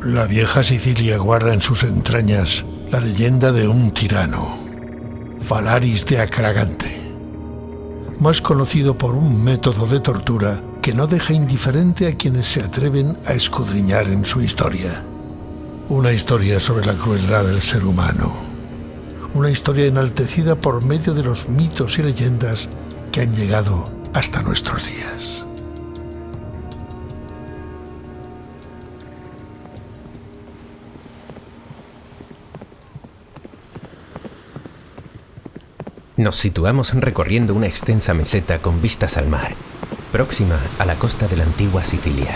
La vieja Sicilia guarda en sus entrañas la leyenda de un tirano, Falaris de Acragante, más conocido por un método de tortura que no deja indiferente a quienes se atreven a escudriñar en su historia. Una historia sobre la crueldad del ser humano. Una historia enaltecida por medio de los mitos y leyendas que han llegado hasta nuestros días. Nos situamos recorriendo una extensa meseta con vistas al mar, próxima a la costa de la antigua Sicilia.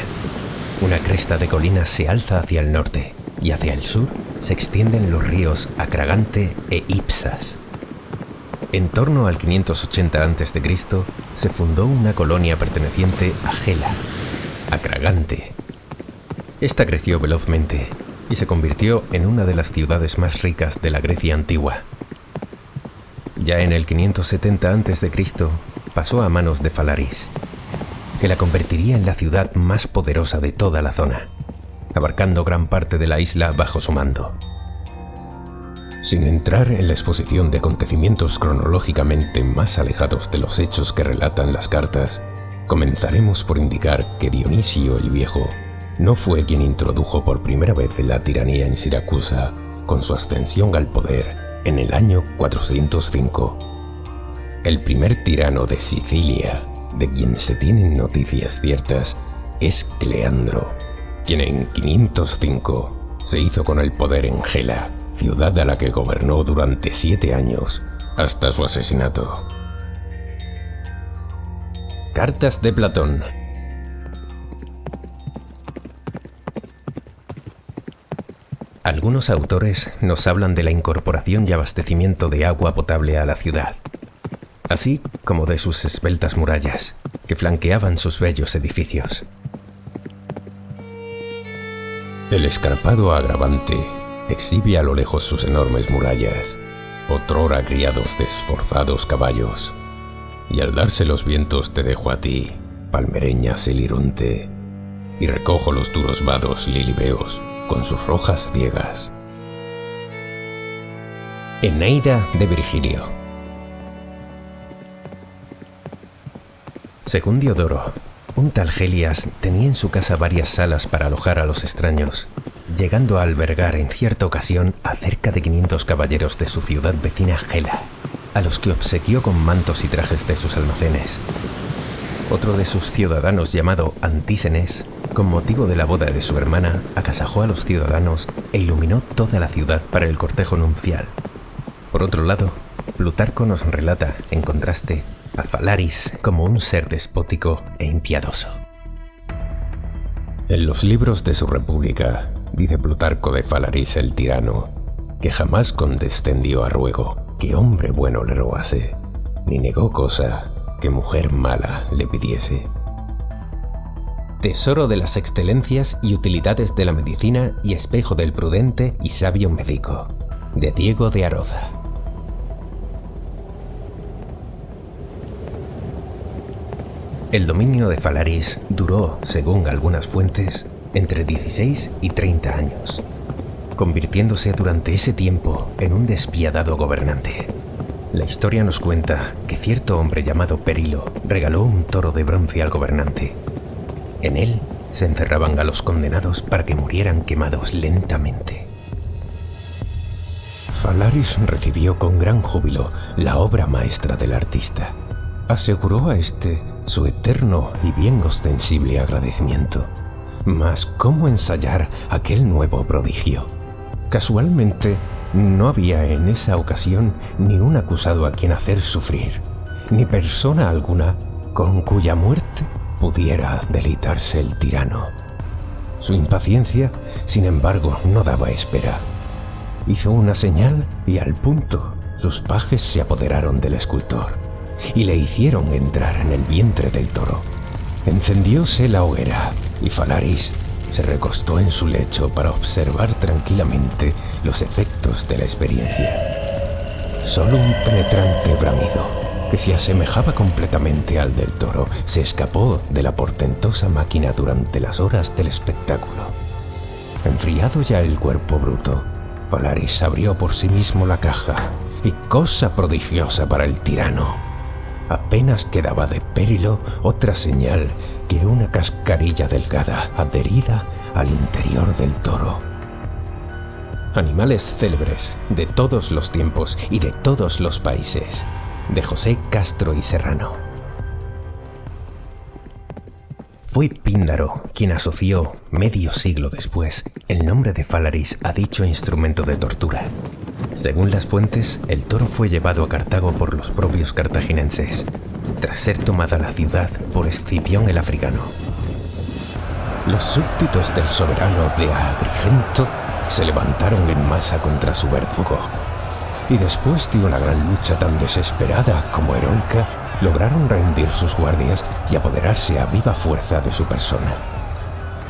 Una cresta de colinas se alza hacia el norte y hacia el sur se extienden los ríos Acragante e Ipsas. En torno al 580 a.C. se fundó una colonia perteneciente a Gela, Acragante. Esta creció velozmente y se convirtió en una de las ciudades más ricas de la Grecia antigua. Ya en el 570 a.C. pasó a manos de Falaris, que la convertiría en la ciudad más poderosa de toda la zona, abarcando gran parte de la isla bajo su mando. Sin entrar en la exposición de acontecimientos cronológicamente más alejados de los hechos que relatan las cartas, comenzaremos por indicar que Dionisio el Viejo no fue quien introdujo por primera vez la tiranía en Siracusa con su ascensión al poder en el año 405. El primer tirano de Sicilia, de quien se tienen noticias ciertas, es Cleandro, quien en 505 se hizo con el poder en Gela, ciudad a la que gobernó durante 7 años, hasta su asesinato. Cartas de Platón. Algunos autores nos hablan de la incorporación y abastecimiento de agua potable a la ciudad, así como de sus esbeltas murallas, que flanqueaban sus bellos edificios. El escarpado Agravante exhibe a lo lejos sus enormes murallas, otrora criados de esforzados caballos, y al darse los vientos te dejo a ti, palmereña Celironte, y recojo los duros vados lilibeos con sus rojas ciegas. Eneida de Virgilio. Según Diodoro, un tal Gelias tenía en su casa varias salas para alojar a los extraños, llegando a albergar en cierta ocasión a cerca de 500 caballeros de su ciudad vecina Gela, a los que obsequió con mantos y trajes de sus almacenes. Otro de sus ciudadanos, llamado Antísenes, con motivo de la boda de su hermana, agasajó a los ciudadanos e iluminó toda la ciudad para el cortejo nupcial. Por otro lado, Plutarco nos relata, en contraste, a Falaris como un ser despótico e impiadoso. En los libros de su república, dice Plutarco de Falaris el tirano, que jamás condescendió a ruego que hombre bueno le rogase, ni negó cosa que mujer mala le pidiese. Tesoro de las excelencias y utilidades de la medicina y espejo del prudente y sabio médico, de Diego de Aroza. El dominio de Falaris duró, según algunas fuentes, entre 16 y 30 años, convirtiéndose durante ese tiempo en un despiadado gobernante. La historia nos cuenta que cierto hombre llamado Perilo regaló un toro de bronce al gobernante. En él se encerraban a los condenados para que murieran quemados lentamente. Falaris recibió con gran júbilo la obra maestra del artista. Aseguró a este su eterno y bien ostensible agradecimiento. Mas, ¿cómo ensayar aquel nuevo prodigio? Casualmente, no había en esa ocasión ni un acusado a quien hacer sufrir, ni persona alguna con cuya muerte pudiera deleitarse el tirano. Su impaciencia, sin embargo, no daba espera. Hizo una señal y al punto sus pajes se apoderaron del escultor y le hicieron entrar en el vientre del toro. Encendióse la hoguera y Falaris se recostó en su lecho para observar tranquilamente los efectos de la experiencia. Solo un penetrante bramido, que se asemejaba completamente al del toro, se escapó de la portentosa máquina durante las horas del espectáculo. Enfriado ya el cuerpo bruto, Falaris abrió por sí mismo la caja, y cosa prodigiosa para el tirano, apenas quedaba de périlo otra señal que una cascarilla delgada adherida al interior del toro. Animales célebres de todos los tiempos y de todos los países, de José Castro y Serrano. Fue Píndaro quien asoció, medio siglo después, el nombre de Falaris a dicho instrumento de tortura. Según las fuentes, el toro fue llevado a Cartago por los propios cartaginenses, tras ser tomada la ciudad por Escipión el africano. Los súbditos del soberano de Agrigento se levantaron en masa contra su verdugo, y después de una gran lucha tan desesperada como heroica, lograron rendir sus guardias y apoderarse a viva fuerza de su persona.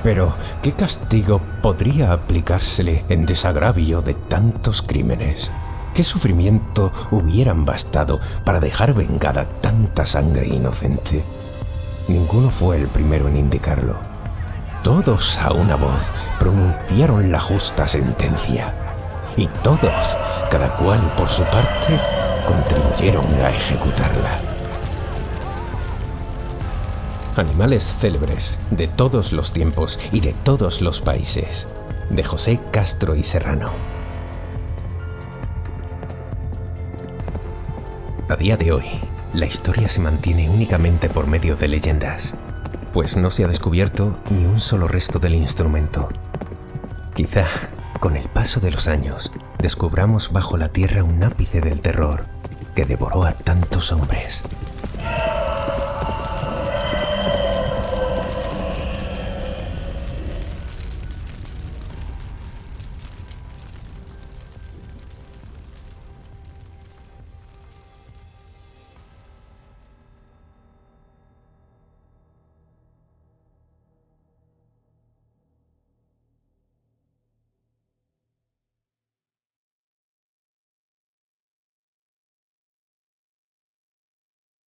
Pero, ¿qué castigo podría aplicársele en desagravio de tantos crímenes? ¿Qué sufrimiento hubieran bastado para dejar vengada tanta sangre inocente? Ninguno fue el primero en indicarlo. Todos a una voz pronunciaron la justa sentencia. Y todos, cada cual por su parte, contribuyeron a ejecutarla. Animales célebres de todos los tiempos y de todos los países, de José Castro y Serrano. A día de hoy, la historia se mantiene únicamente por medio de leyendas, pues no se ha descubierto ni un solo resto del instrumento. Quizá, con el paso de los años, descubramos bajo la tierra un ápice del terror que devoró a tantos hombres.